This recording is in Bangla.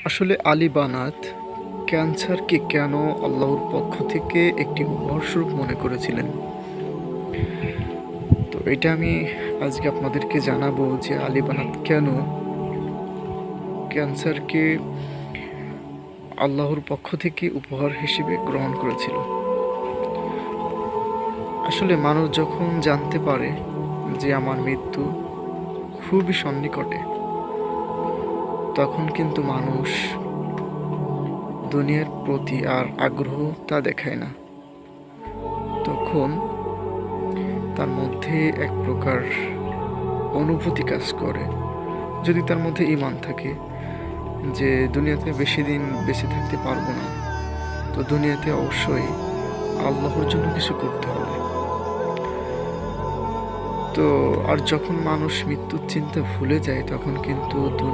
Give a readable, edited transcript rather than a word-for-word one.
আসলে আলী বানাত ক্যান্সারকে কেন আল্লাহর পক্ষ থেকে একটি উপহারস্বরূপ মনে করেছিলেন। তো এটা আমি আজকে আপনাদেরকে জানাবো যে আলী বানাত কেন ক্যান্সারকে আল্লাহর পক্ষ থেকে উপহার হিসেবে গ্রহণ করেছিল। আসলে মানুষ যখন জানতে পারে যে আমার মৃত্যু খুবই সন্নিকটে, তখন কিন্তু মানুষ দুনিয়ার প্রতি আর আগ্রহ তা দেখায় না। তখন তার মধ্যে এক প্রকার অনুভূতি কাজ করে, যদি তার মধ্যে ঈমান থাকে যে দুনিয়াতে বেশি দিন বেঁচে থাকতে পারবো না, তো দুনিয়াতে অবশ্যই আল্লাহর জন্য কিছু করতে হবে। তো আর যখন মানুষ মৃত্যুর চিন্তা ভুলে যায়, তখন কিন্তু